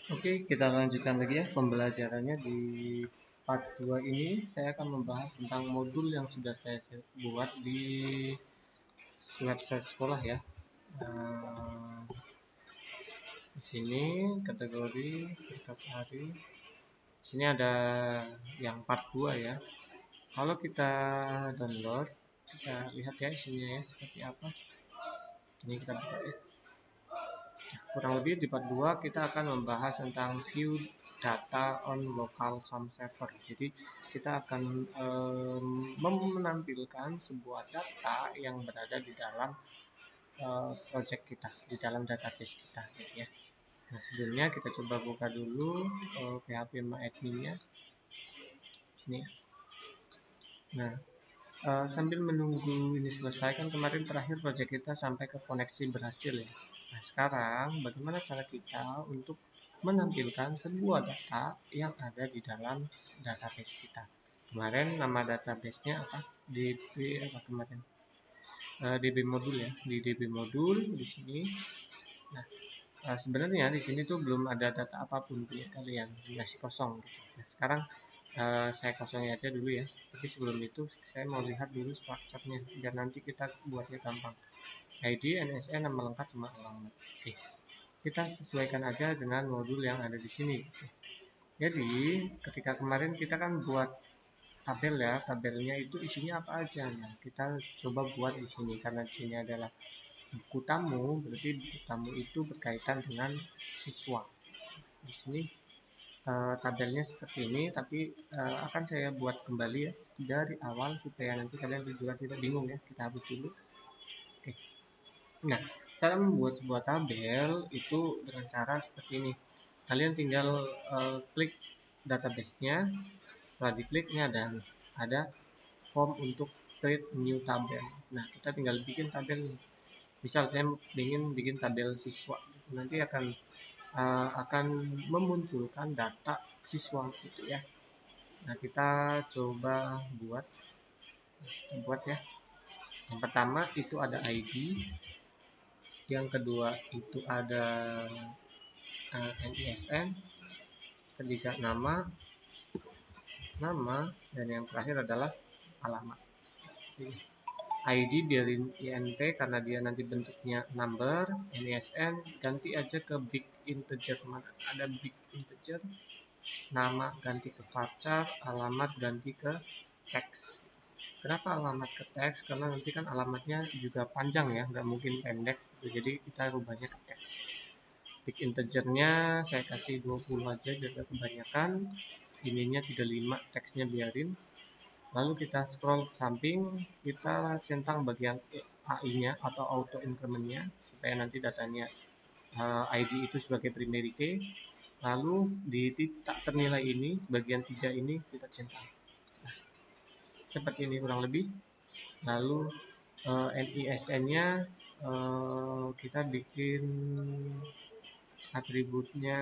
Oke, kita lanjutkan lagi ya pembelajarannya. Di part 2 ini saya akan membahas tentang modul yang sudah saya buat di website sekolah ya. Nah, di sini kategori berkas hari. Di sini ada yang part 2 ya. Kalau kita download, kita lihat ya isinya ya seperti apa. Ini kita buka ya. Kurang lebih di part 2 kita akan membahas tentang view data on local sum server. Jadi kita akan menampilkan sebuah data yang berada di dalam project kita, di dalam database kita gitu ya. Nah, sebelumnya kita coba buka dulu PHP MyAdmin-nya sini. Nah, sambil menunggu ini selesai, kan kemarin terakhir project kita sampai ke koneksi berhasil ya. Nah, sekarang bagaimana cara kita untuk menampilkan sebuah data yang ada di dalam database kita. Kemarin nama database-nya apa? DB apa kemarin? DB modul ya, di DB modul di sini. Nah, sebenarnya di sini tuh belum ada data apapun ya kalian, masih kosong gitu. Nah, sekarang saya kosongin aja dulu ya. Tapi sebelum itu saya mau lihat dulu strukturnya biar nanti kita buatnya gampang. ID, NSN, nama lengkap sama alamat. Oke. Kita sesuaikan aja dengan modul yang ada di sini. Jadi, ketika kemarin kita kan buat tabel ya, tabelnya itu isinya apa aja. Nah, kita coba buat di sini karena di sini adalah buku tamu, berarti buku tamu itu berkaitan dengan siswa. Di sini tabelnya seperti ini, tapi akan saya buat kembali ya dari awal supaya nanti kalian juga tidak bingung ya. Kita hapus dulu. Oke. Nah, cara membuat sebuah tabel itu dengan cara seperti ini. Kalian tinggal klik database-nya. Setelah dikliknya ada form untuk create new tabel. Nah, kita tinggal bikin tabel. Misal saya ingin bikin tabel siswa, nanti akan memunculkan data siswa gitu ya. Nah, kita coba buat ya. Yang pertama itu ada ID, yang kedua itu ada NISN, ketiga nama, dan yang terakhir adalah alamat. ID biarin INT karena dia nanti bentuknya number, NISN ganti aja ke big integer, mana ada big integer, nama ganti ke varchar, alamat ganti ke teks. Kenapa alamat ke teks? Karena nanti kan alamatnya juga panjang ya, nggak mungkin pendek, jadi kita rubahnya ke teks. Big integernya saya kasih 20 aja biar kebanyakan, ininya 35, teksnya biarin. Lalu kita scroll ke samping, kita centang bagian AI-nya atau auto increment-nya supaya nanti datanya ID itu sebagai primary key. Lalu di tak ternilai ini, bagian 3 ini kita centang. Nah, seperti ini kurang lebih. Lalu NISN-nya kita bikin atributnya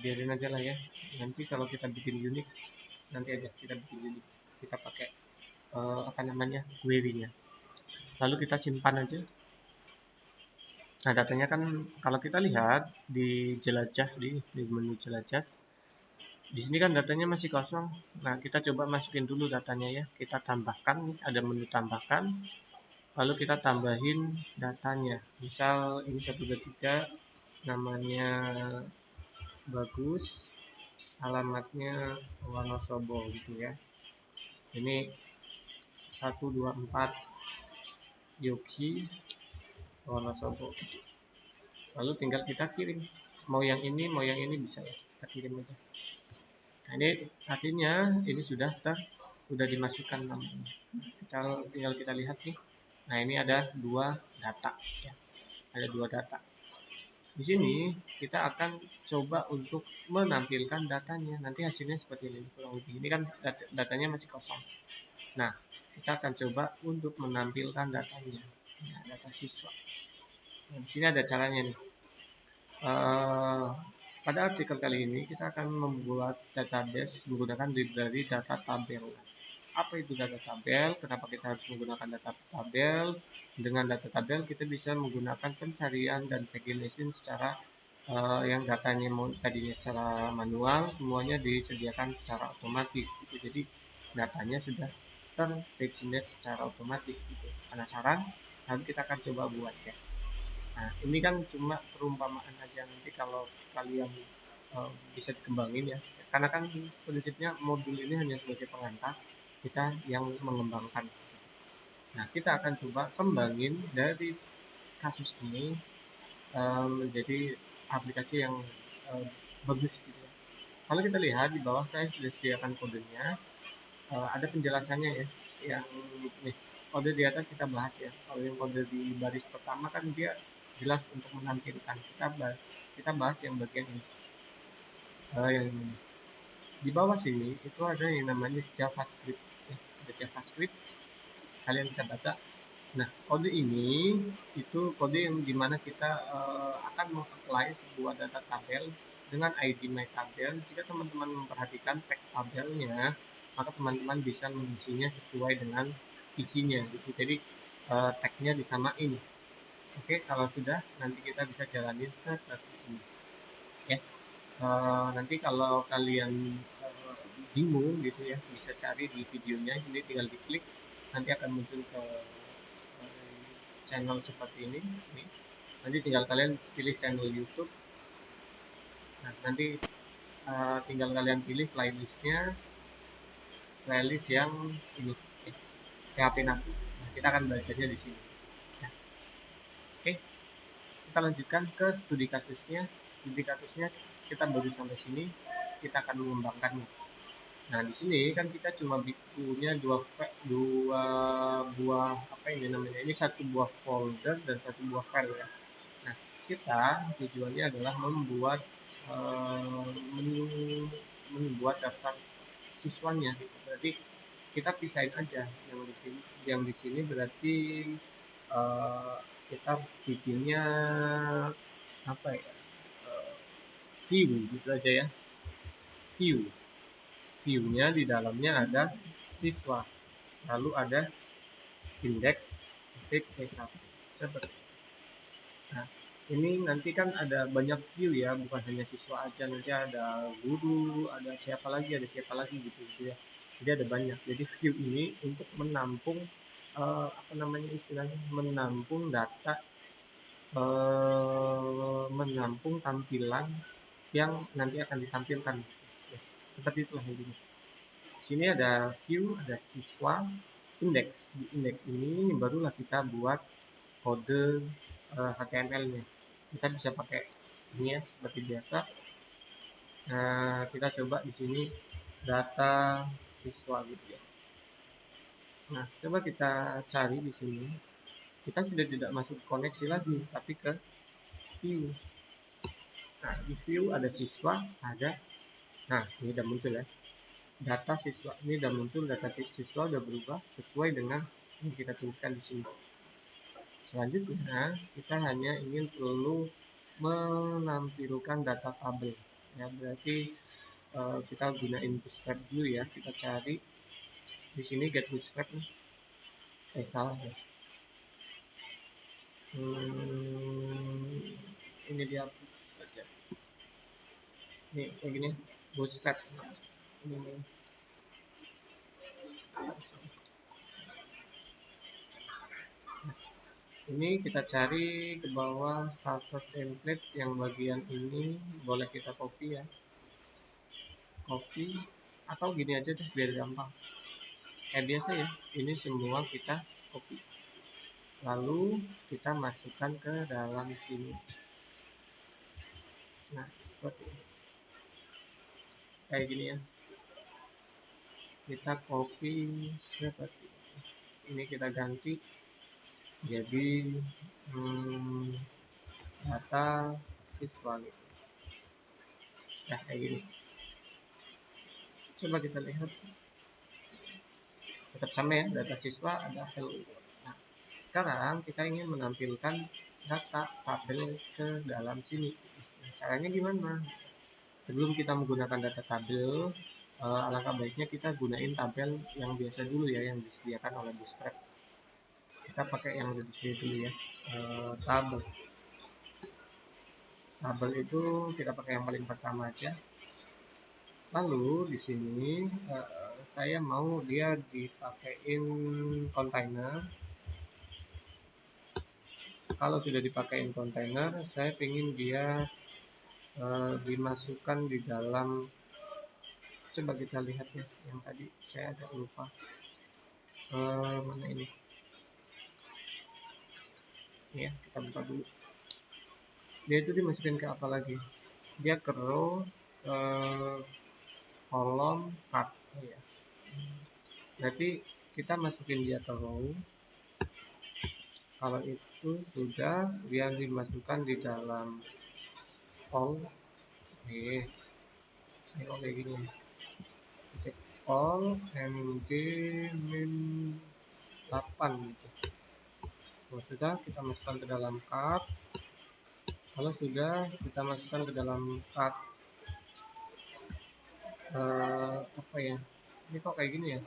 biarin aja lah ya. Nanti kalau kita bikin unik, nanti aja kita bikin unik. Kita pakai apa namanya, query-nya. Lalu kita simpan aja. Nah, datanya kan kalau kita lihat di jelajah, di menu jelajah, di sini kan datanya masih kosong. Nah, kita coba masukin dulu datanya ya. Kita tambahkan, ada menu tambahkan. Lalu kita tambahin datanya. Misal ini 123, namanya bagus, alamatnya Wonosobo gitu ya. Ini 124 Yogi Wonosobo. Lalu tinggal kita kirim. Mau yang ini bisa ya. Kita kirim aja. Nah, ini artinya ini sudah dimasukkan namanya. Tinggal kita lihat nih. Nah, ini ada dua data ya. Ada dua data. Di sini kita akan coba untuk menampilkan datanya. Nanti hasilnya seperti ini. Kurang lebih. Ini kan datanya masih kosong. Nah, kita akan coba untuk menampilkan datanya. Nah, data siswa. Nah, di sini ada caranya nih. Pada artikel kali ini kita akan membuat database menggunakan library data tabel. apa itu data tabel, kenapa kita harus menggunakan data tabel. Dengan data tabel kita bisa menggunakan pencarian dan pagination secara yang datanya tadinya secara manual, semuanya disediakan secara otomatis gitu. Jadi datanya sudah terpaginate secara otomatis gitu. Penasaran? Nanti kita akan coba buat ya. Nah, ini kan cuma perumpamaan aja, nanti kalau kalian bisa dikembangin ya. Karena kan prinsipnya modul ini hanya sebagai pengantar, kita yang mengembangkan. Nah, kita akan coba kembangin dari kasus ini menjadi aplikasi yang bagus gitu ya. Kalau kita lihat di bawah saya sudah sediakan kodenya, ada penjelasannya ya. Yang nih, kode di atas kita bahas ya. Kalau yang kode di baris pertama kan dia jelas untuk menampilkan. Kita bahas yang bagian ini. Yang di bawah sini itu ada yang namanya JavaScript. Ya, ada JavaScript. Kalian bisa baca. Nah, kode ini itu kode yang dimana kita akan mengapply sebuah data tabel dengan ID my tabel. Jika teman-teman memperhatikan tag tabelnya, maka teman-teman bisa mengisinya sesuai dengan isinya gitu. Jadi tagnya disamain. Oke, kalau sudah nanti kita bisa jalanin seperti ini. Ya, nanti kalau kalian bingung gitu ya, bisa cari di videonya. Ini tinggal diklik, nanti akan muncul ke channel seperti ini. Nanti tinggal kalian pilih channel YouTube. Nah, nanti tinggal kalian pilih playlistnya, playlist yang ini PHP Navi. Nah, kita akan belajarnya di sini. Nah, oke, kita lanjutkan ke studi kasusnya. Studi kasusnya kita baru sampai sini, kita akan mengembangkannya. Nah, di sini kan kita cuma punya dua buah apa ini namanya? Ini satu buah folder dan satu buah file ya. Nah, kita tujuannya adalah membuat daftar siswanya gitu. Berarti kita pisahin aja yang di sini berarti kita bikinnya apa ya? View gitu aja ya. View-nya di dalamnya ada siswa, lalu ada indeks titik TKP seperti. Nah, ini nanti kan ada banyak view ya, bukan hanya siswa aja, nanti ada guru, ada siapa lagi gitu ya. Jadi ada banyak. Jadi view ini untuk menampung apa namanya istilahnya, menampung data, menampung tampilan yang nanti akan ditampilkan. Ya, seperti itulah intinya. Di sini ada view, ada siswa, indeks. Di indeks ini barulah kita buat kode HTML-nya. Kita bisa pakai ini ya seperti biasa. Nah, kita coba di sini data siswa gitu ya. Nah, coba kita cari di sini. Kita sudah tidak masuk koneksi lagi, tapi ke view. Nah, di view ada siswa, ada. Nah, ini udah muncul ya. Data siswa ini udah muncul, data siswa udah berubah sesuai dengan yang kita tuliskan di sini. Selanjutnya, kita hanya ingin perlu menampilkan data tabel. Ya, berarti kita gunain bootstrap dulu ya. Kita cari di sini get bootstrap nih. Salah ya. Ini dihapus saja. Ini kayak gini, bootstrap. Ini. Ini kita cari ke bawah starter template yang bagian ini boleh kita copy ya. Copy atau gini aja deh biar gampang. Kayak biasa ya, ini semua kita copy. Lalu kita masukkan ke dalam sini. Nah, seperti ini. Kayak gini ya. Kita copy seperti ini. Ini kita ganti jadi data siswa gitu. Ya, kayak gini. Coba kita lihat. Tetap sama ya, data siswa ada hello. Nah, sekarang kita ingin menampilkan data tabel ke dalam sini. Nah, caranya gimana? Sebelum kita menggunakan data tabel, alangkah baiknya kita gunain tabel yang biasa dulu ya, yang disediakan oleh Bootstrap. Kita pakai yang ada di sini dulu ya, tabel. Tabel itu kita pakai yang paling pertama aja. Lalu di sini saya mau dia dipakein kontainer. Kalau sudah dipakein kontainer, saya ingin dia dimasukkan di dalam. Coba kita lihat ya, yang tadi saya agak lupa. Mana ini? Ya, kita buka dulu. Dia itu dimasukin ke apa lagi? Dia ke row, kolom, card. Oh, ya. Berarti kita masukin dia ke row. Kalau itu sudah, dia dimasukkan di dalam all. Ini kayak gini. Titik all md min 8 gitu. Kalau sudah, kita masukkan ke dalam card. Kalau sudah, kita masukkan ke dalam card. Apa ya? Ini kok kayak gini ya?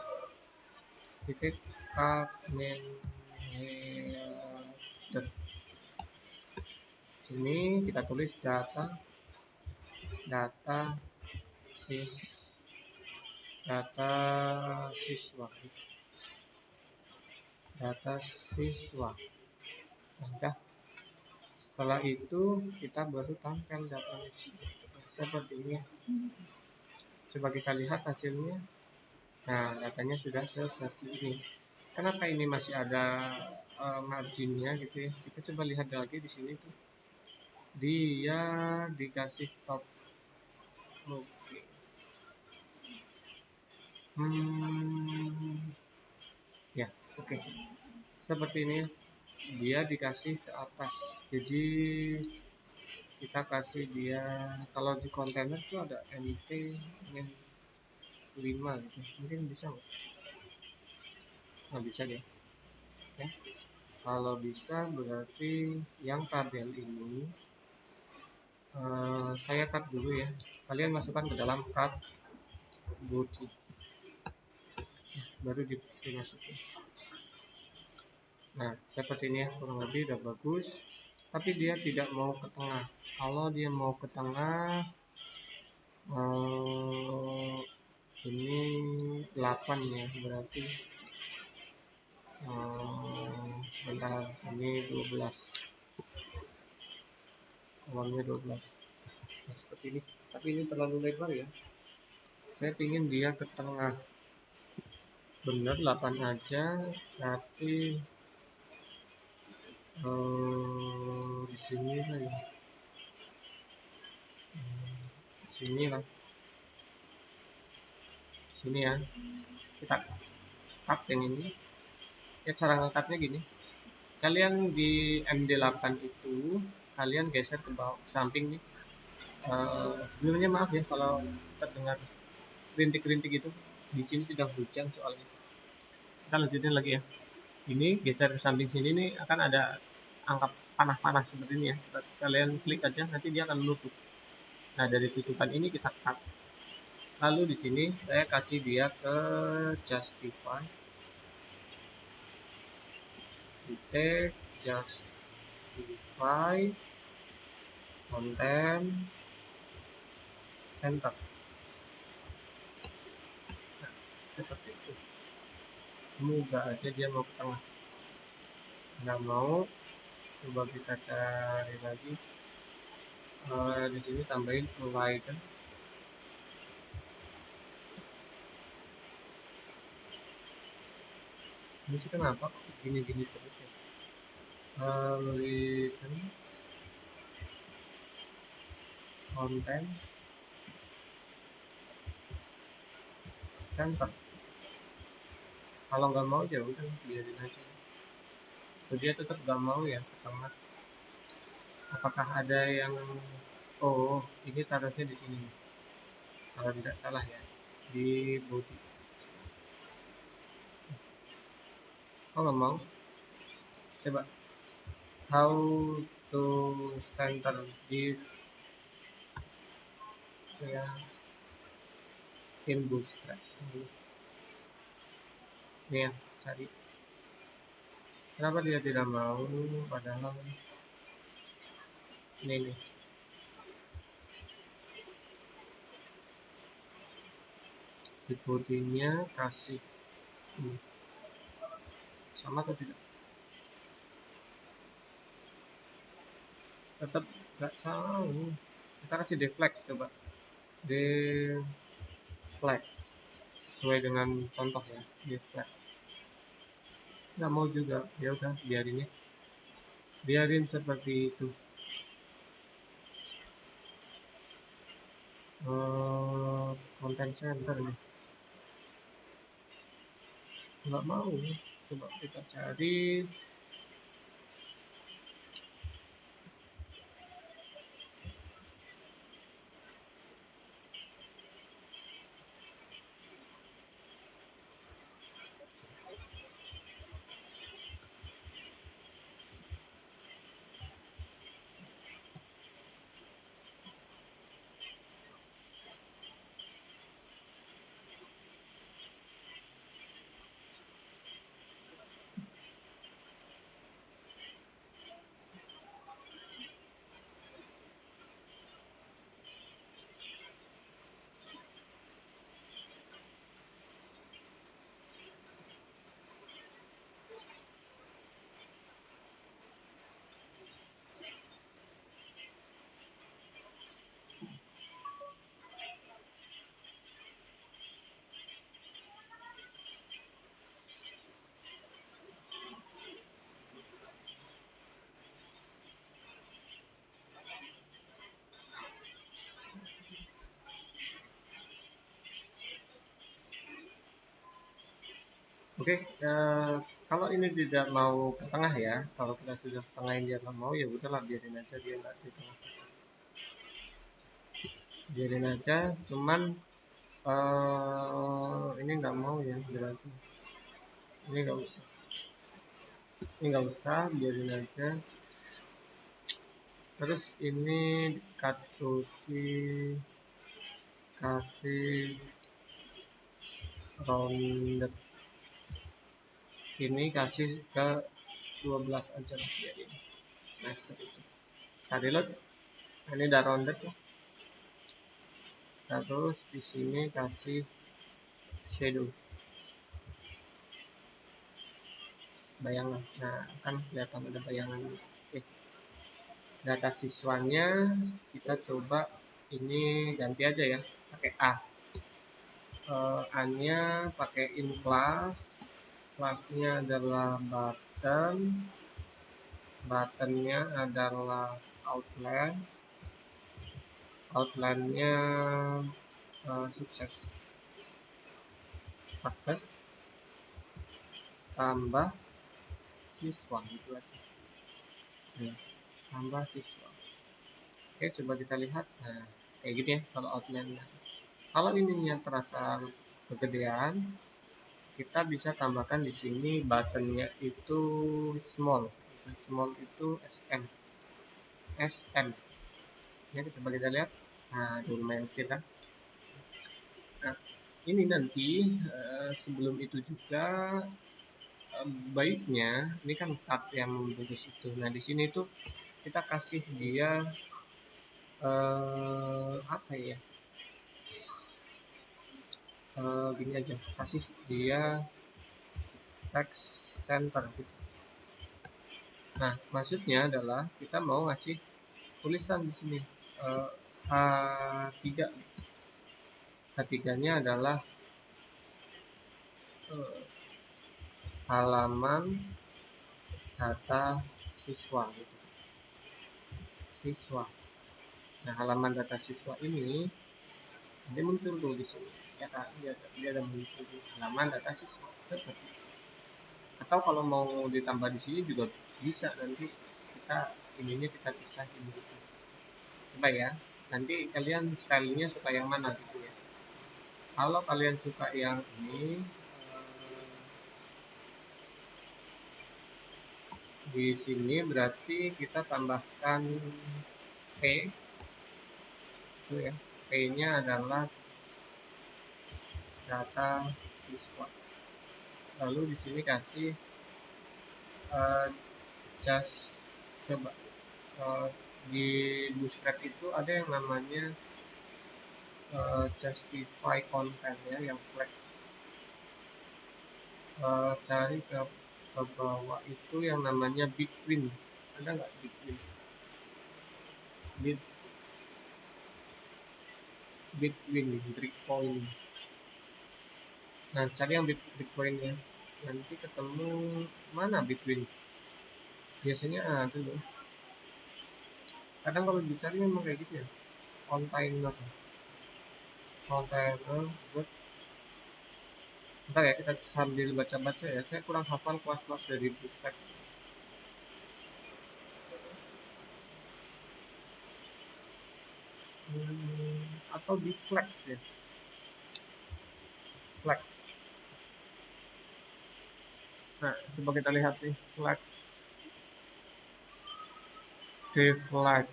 Titik card min sini kita tulis data siswa. Nah, setelah itu kita baru tampil datanya seperti ini. Coba kita lihat hasilnya. Nah, datanya sudah seperti ini. Kenapa ini masih ada marginnya gitu ya? Kita coba lihat lagi di sini tuh. Dia dikasih top. Oke. Ya, oke. Seperti ini. Dia dikasih ke atas. Jadi kita kasih dia, kalau di kontainer tuh ada nt min 5 gitu. Mungkin bisa nggak? Nggak bisa deh. Ya. Kalau bisa berarti yang tabel ini saya cut dulu ya. Kalian masukkan ke dalam cut body, baru dimasukin. Nah, seperti ini ya, kurang lebih udah bagus. Tapi dia tidak mau ke tengah. Kalau dia mau ke tengah, ini 8 ya, berarti sebentar, ini 12, kolomnya 12. Nah, seperti ini. Tapi ini terlalu lebar ya, saya ingin dia ke tengah. Bener 8 aja, tapi di sini lah ya, di sini lah, di sini ya. Kita cut yang ini. Ya, cara ngangkatnya gini. Kalian di MD8 itu kalian geser ke bawah samping nih. Sebelumnya maaf ya kalau terdengar rintik-rintik itu. Di sini sudah hujan soalnya. Kita lanjutin lagi ya. Ini geser ke samping sini nih, akan ada angka panah-panah seperti ini ya. Kalian klik aja, nanti dia akan menutup. Nah, dari tutupan ini kita cut. Lalu di sini saya kasih dia ke justify. Titik justify content center. Nah, seperti itu. Semoga aja dia mau ke tengah. Nggak mau, coba kita cari lagi. Di sini tambahin align. Ini sih kenapa gini-gini terus ya? Align content center. Kalau nggak mau ya udah biarin aja. Dia tetap nggak mau ya ke tengah. Apakah ada yang, oh ini taruhnya di sini kalau tidak salah ya, di body. Oh nggak mau, coba how to center div ya, in Bootstrap. Ini ya, cari. Kenapa dia tidak mau? Padahal ini nih. Di bodinya kasih ini. Sama atau tidak? Tetap nggak tahu. Kita kasih deflex coba. Deflex sesuai dengan contoh ya, deflex. Nggak mau juga, ya udah biarin ya. Biarin seperti itu. Content center nih. Nggak mau. Coba kita cari. Oke, kalau ini tidak mau ke tengah ya, kalau kita sudah tengahin dia nggak mau, ya udahlah biarin aja dia nggak di tengah. Biarin aja, cuman ini nggak mau ya berarti. Ini nggak usah. Ini nggak usah, biarin aja. Terus ini kasih rounded. Ini kasih ke 12 aja lah biarin. Nah seperti itu. Tadi lo ini udah rounded ya. Terus di sini kasih shadow. Bayangan. Nah, kan kelihatan ada bayangan. Oke. Data siswanya kita coba ini ganti aja ya, pakai A. A-nya pakai in class. Classnya adalah button. Buttonnya adalah outline. Outline-nya sukses. Tambah siswa gitu aja. Nah, tambah siswa. Oke, coba kita lihat. Nah, kayak gitu ya kalau outline. Kalau ininya terasa kegedean, kita bisa tambahkan di sini buttonnya itu small. Small itu SM. SM. Ya, coba kita lihat. Nah, lumayan kecil kan. Nah, ini nanti sebelum itu juga baiknya ini kan cut yang membungkus itu. Nah, di sini tuh kita kasih dia apa ya? Gini aja, kasih dia text center gitu. Nah, maksudnya adalah kita mau ngasih tulisan di sini H3. H3-nya adalah halaman data siswa gitu. Siswa. Nah, halaman data siswa ini muncul tuh di sini. Ya kan, dia ada muncul di halaman data siswa seperti itu. Atau kalau mau ditambah di sini juga bisa, nanti kita pisahin gitu. Coba ya, nanti kalian stylenya suka yang mana gitu ya. Kalau kalian suka yang ini, di sini berarti kita tambahkan P itu ya. P-nya adalah data siswa. Lalu di sini kasih just coba di Bootstrap itu ada yang namanya justify content ya, yang flag. Cari ke bawah itu yang namanya between, ada nggak between? Between breakpoint. Nah, cari yang breakpointnya, nanti ketemu mana between, biasanya ada loh. Kadang kalau dicari memang kayak gitu ya, container buat. Bentar ya, kita sambil baca-baca ya, saya kurang hafal kelas-kelas dari Bootstrap. Atau di flex ya, flex. Nah, coba kita lihat nih, flex, deflex,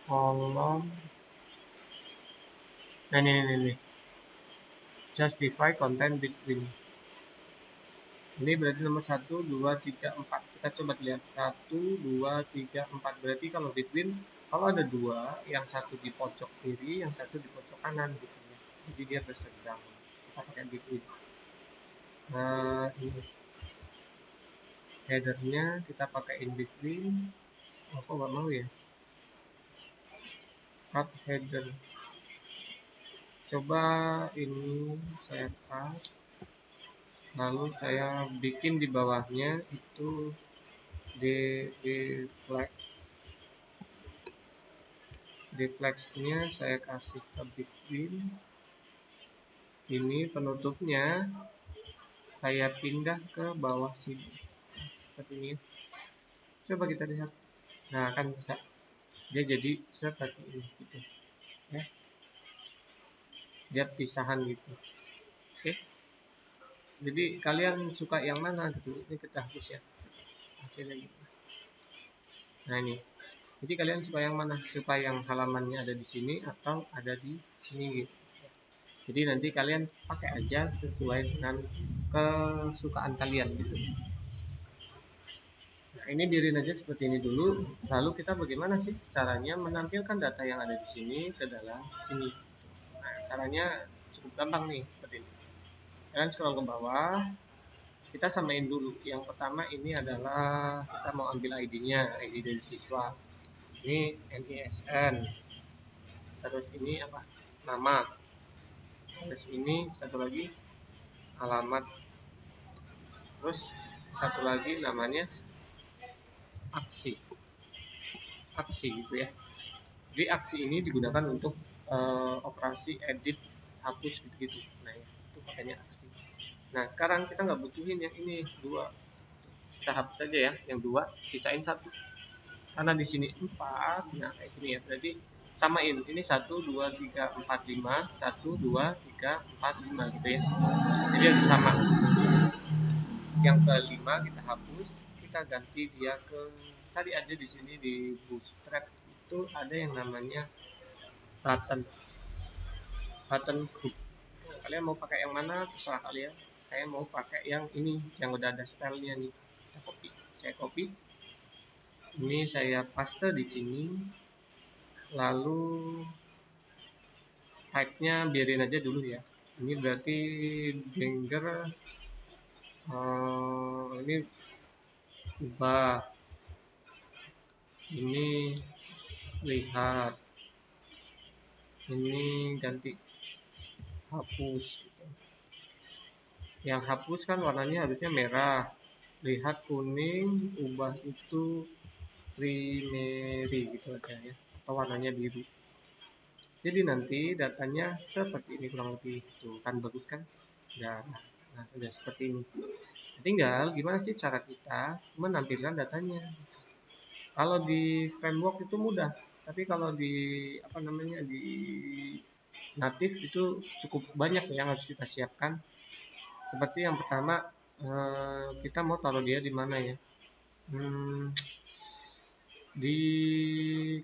kolom. Nah, ini justify content between. Ini berarti nomor 1, 2, 3, 4. Kita coba lihat 1, 2, 3, 4. Berarti kalau between, kalau ada dua, yang satu di pojok kiri, yang satu di pojok kanan gitu ya. Jadi dia berseberang. Kita pakai between. Nah, ini headernya kita pakai in between. Aku nggak mau ya, cut header. Coba ini saya cut, lalu saya bikin di bawahnya itu flex. Deflex-nya saya kasih ke between. Ini penutupnya saya pindah ke bawah sini seperti ini. Coba kita lihat. Nah, kan bisa dia jadi seperti ini gitu ya, dia pisahan gitu. Oke, jadi kalian suka yang mana gitu, ini kita hapus ya hasilnya gitu. Nah, ini jadi kalian suka yang mana, suka yang halamannya ada di sini atau ada di sini gitu. Jadi nanti kalian pakai aja sesuai dengan kesukaan kalian gitu. Nah, ini dirin aja seperti ini dulu. Lalu kita bagaimana sih caranya menampilkan data yang ada di sini ke dalam sini. Nah, caranya cukup gampang nih, seperti ini. Kalian scroll ke bawah, kita samain dulu. Yang pertama ini adalah kita mau ambil ID-nya, ID dari siswa. Ini NISN. Terus ini apa? Nama. Terus ini satu lagi alamat. Terus satu lagi namanya aksi gitu ya. Jadi aksi ini digunakan untuk operasi edit, hapus gitu-gitu. Nah, itu pakainya aksi. Nah, sekarang kita nggak butuhin yang ini dua, kita hapus saja ya yang dua, sisain satu. Karena di sini 4, nah kayak gini ya. Berarti samain ini 1, 2, 3, 4, 5, 1, 2, 3, 4, 5 gitu ya. Jadi harus sama. Yang kelima kita hapus, kita ganti dia ke, cari aja di sini di Bootstrap itu ada yang namanya button group. Nah, kalian mau pakai yang mana terserah kalian. Saya mau pakai yang ini, yang udah ada stylenya nih. Saya copy. Ini saya paste di sini. Lalu tag-nya biarin aja dulu ya. Ini berarti Danger ini ubah, ini lihat, ini ganti hapus. Yang hapus kan warnanya harusnya merah, lihat kuning, ubah itu primary gitu aja ya, atau warnanya biru. Jadi nanti datanya seperti ini kurang lebih, tuh kan bagus kan ya. Nah, sudah seperti ini. Tinggal gimana sih cara kita menampilkan datanya. Kalau di framework itu mudah, tapi kalau di apa namanya, di natif itu cukup banyak yang harus kita siapkan. Seperti yang pertama, kita mau taruh dia di mana ya, di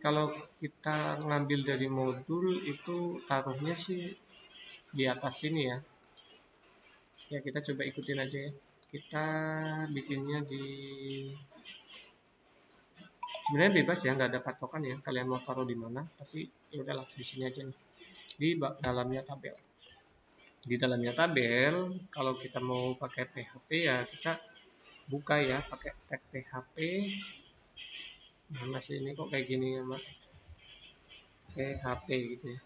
kalau kita ngambil dari modul itu taruhnya sih di atas sini ya. Ya kita coba ikutin aja ya. Kita bikinnya di, sebenarnya bebas ya, nggak ada patokan ya. Kalian mau taruh di mana? Tapi ya udahlah di sini aja nih. Di dalamnya tabel. Di dalamnya tabel, kalau kita mau pakai PHP ya kita buka ya pakai tag PHP. Mana sih ini kok kayak gini ya, Mas? PHP gitu ya.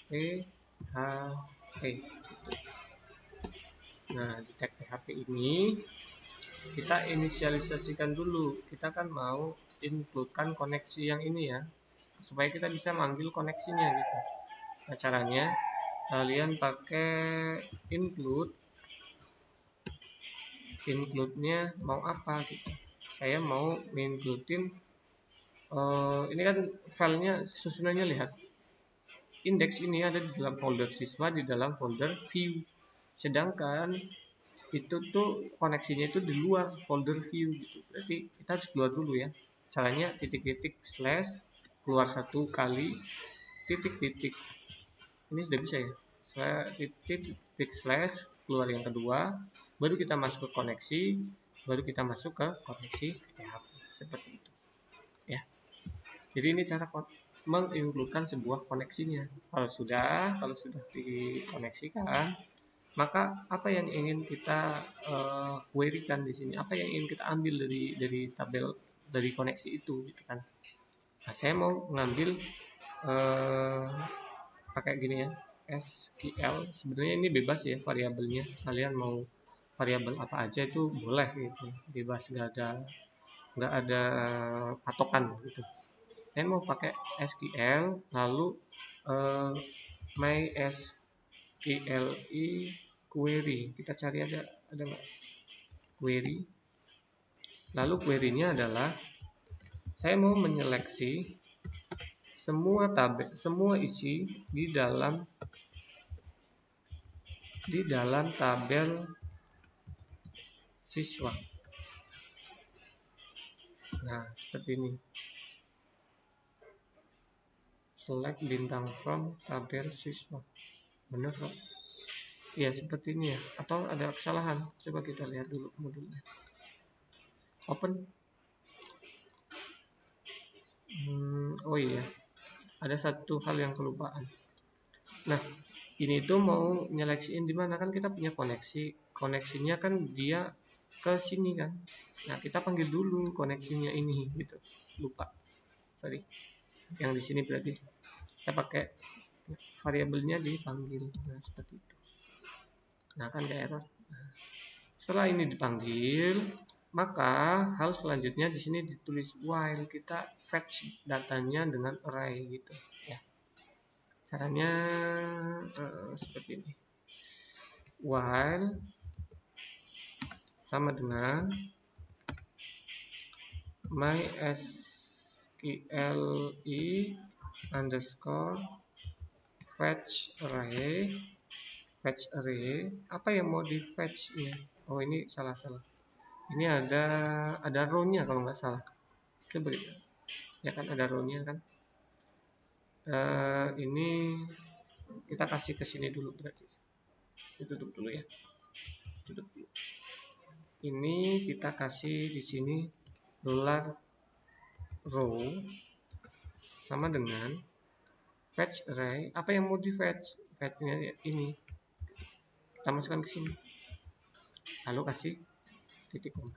PHP gitu. Nah, di tag PHP ini kita inisialisasikan dulu. Kita kan mau includekan koneksi yang ini ya, supaya kita bisa manggil koneksinya gitu. Nah, caranya kalian pakai include-nya mau apa gitu. Saya mau includein ini kan filenya susunannya, lihat. Indeks ini ada di dalam folder siswa, di dalam folder view. Sedangkan itu tuh koneksinya itu di luar folder view gitu. Berarti kita harus keluar dulu ya. Caranya titik-titik slash keluar satu kali titik-titik. Ini sudah bisa ya. Saya titik slash keluar yang kedua, baru kita masuk ke koneksi, baru kita masuk ke koneksi PHP seperti itu. Ya. Jadi ini cara mengincludekan sebuah koneksinya. Kalau sudah dikoneksikan, maka apa yang ingin kita querykan di sini, apa yang ingin kita ambil dari tabel, dari koneksi itu gitu kan. Nah, saya mau ngambil pakai gini ya, SQL. Sebenarnya ini bebas ya variabelnya, kalian mau variabel apa aja itu boleh gitu, bebas, nggak ada patokan gitu. Saya mau pakai SQL, lalu MySQL query, kita cari aja ada nggak query. Lalu query-nya adalah saya mau menyeleksi semua isi di dalam tabel siswa. Nah, seperti ini. Select bintang from tabel siswa. Benar kok? Ya, seperti ini ya. Atau ada kesalahan? Coba kita lihat dulu modulnya. Open. Oh iya, ada satu hal yang kelupaan. Nah, ini tuh mau nyeleksiin di mana, kan kita punya koneksinya kan dia ke sini kan. Nah, kita panggil dulu koneksinya ini gitu. Lupa. Sorry. Yang di sini berarti kita pakai variabelnya dipanggil. Nah, seperti itu. Nah, kan ada error. Nah, setelah ini dipanggil, maka hal selanjutnya di sini ditulis while, kita fetch datanya dengan array gitu ya. Caranya seperti ini. While sama dengan MySQL underscore fetch array. Apa yang mau di fetch-nya? Oh, ini salah. Ini ada row-nya kalau nggak salah. Coba ya kan ada row-nya kan. Ini kita kasih ke sini dulu berarti. Ditutup dulu ya. Tutup dulu. Ini kita kasih di sini $row sama dengan fetch array. Apa yang mau di fetch? Fetch-nya ini. Kita masukkan ke sini. Lalu kasih titik koma.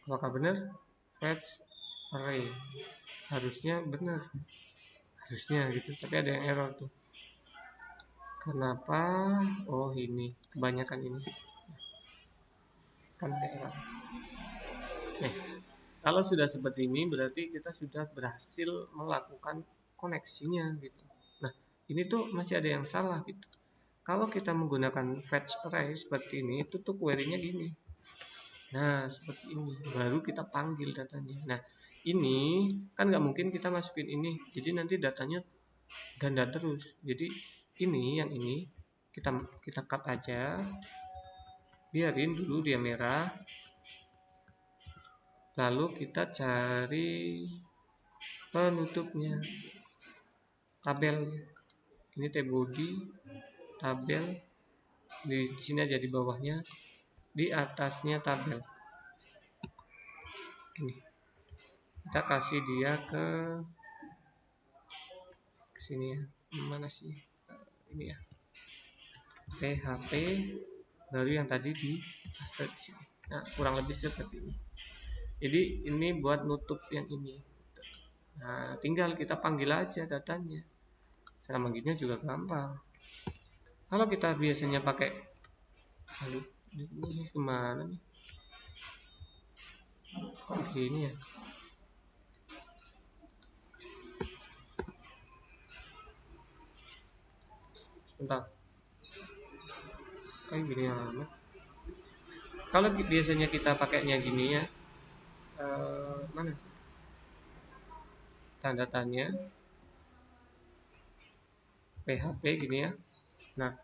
Apakah benar? Fetch array. Harusnya benar. Harusnya gitu, tapi ada yang error tuh. Kenapa? Oh, ini kebanyakan ini. Kan ada error. Kalau sudah seperti ini berarti kita sudah berhasil melakukan koneksinya gitu. Nah, ini tuh masih ada yang salah gitu. Kalau kita menggunakan fetch array seperti ini, itu tuh query-nya gini. Nah, seperti ini. Baru kita panggil datanya. Nah, ini kan nggak mungkin kita masukin ini. Jadi nanti datanya ganda terus. Jadi yang ini kita cut aja. Biarin dulu dia merah. Lalu kita cari penutupnya, tabel. Ini T-body, tabel, di sini aja di bawahnya, di atasnya tabel. Ini kita kasih dia ke sini ya. Mana sih? Ini ya. PHP, baru yang tadi di paste di sini. Nah, kurang lebih seperti ini. Jadi ini buat nutup yang ini. Nah, tinggal kita panggil aja datanya. Cara manggilnya juga gampang. Kalau kita biasanya pakai, aduh, ini kemana nih? Kok begini ya? Sebentar. Kayak gini amat. Kalau biasanya kita pakainya gini ya, mana sih? Tanda tanya PHP gini ya. Nah,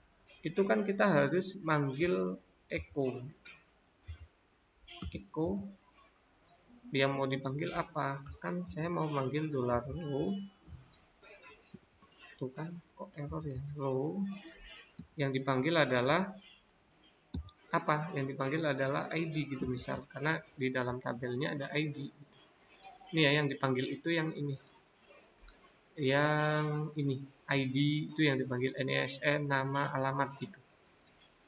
itu kan kita harus manggil echo. Echo yang mau dipanggil apa? Kan saya mau manggil $row. Tuh kan, kok error ya? Row yang dipanggil adalah apa? Yang dipanggil adalah ID gitu misal, karena di dalam tabelnya ada ID. Ini ya yang dipanggil itu yang ini. Yang ini ID itu yang dipanggil NISN, nama, alamat gitu.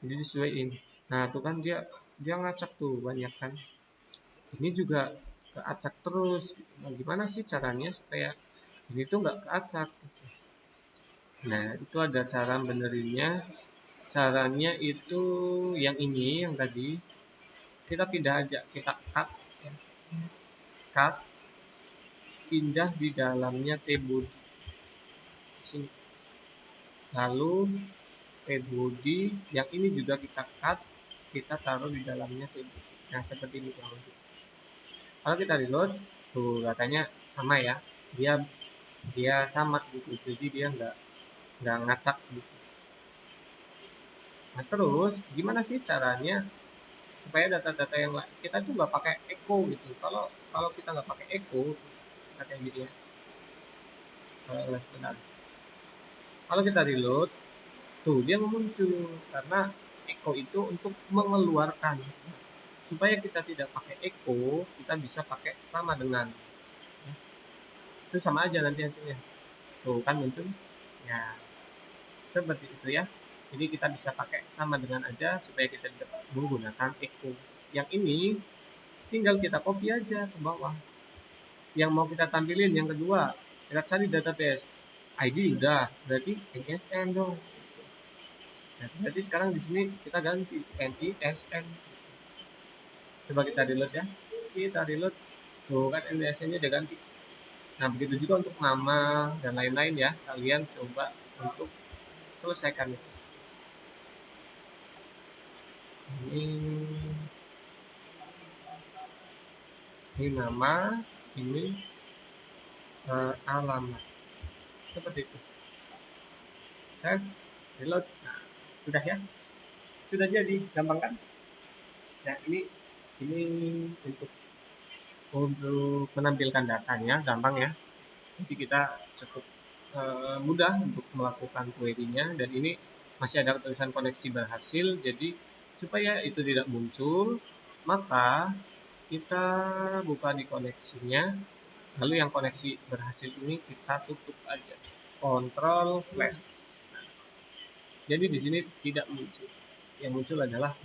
Jadi disesuaiin. Nah, itu kan dia ngacak tuh banyak kan. Ini juga keacak terus. Nah, gimana sih caranya supaya ini tuh nggak keacak? Gitu. Nah, itu ada cara benerinnya. Caranya itu yang ini, yang tadi kita pindah aja, kita cut, ya. Cut, pindah di dalamnya T-body sini. Lalu T-body yang ini juga kita cut, kita taruh di dalamnya T-body. Nah, seperti ini kurang lebih. Kalau kita reload, tuh katanya sama ya, dia sama gitu, jadi dia nggak ngacak gitu. Nah, terus gimana sih caranya supaya data-data yang kita tuh nggak pakai echo gitu? Kalau kita nggak pakai echo, kayak gitu ya. Sebentar. Kalau kita reload, tuh dia muncul karena echo itu untuk mengeluarkan. Supaya kita tidak pakai echo, kita bisa pakai sama dengan. Itu sama aja nanti hasilnya. Tuh kan muncul. Ya, seperti itu ya. Jadi kita bisa pakai sama dengan aja supaya kita tidak menggunakan echo. Yang ini tinggal kita copy aja ke bawah. Yang mau kita tampilin yang kedua, kita cari database. ID udah, berarti NISN dong. Nah, berarti sekarang di sini kita ganti NISN. Coba kita reload ya. Kita reload. Tuh kan NISN-nya udah ganti. Nah, begitu juga untuk nama dan lain-lain ya. Kalian coba untuk selesaikan itu. Ini nama, ini alamat. Seperti itu. Save, reload. Nah, sudah ya. Sudah jadi, gampang kan? Nah, ini untuk menampilkan datanya gampang ya. Jadi kita cukup mudah untuk melakukan query-nya, dan ini masih ada tulisan koneksi berhasil. Jadi supaya itu tidak muncul, maka kita buka di koneksinya, lalu yang koneksi berhasil ini kita tutup aja, Ctrl/. Jadi di sini tidak muncul, yang muncul adalah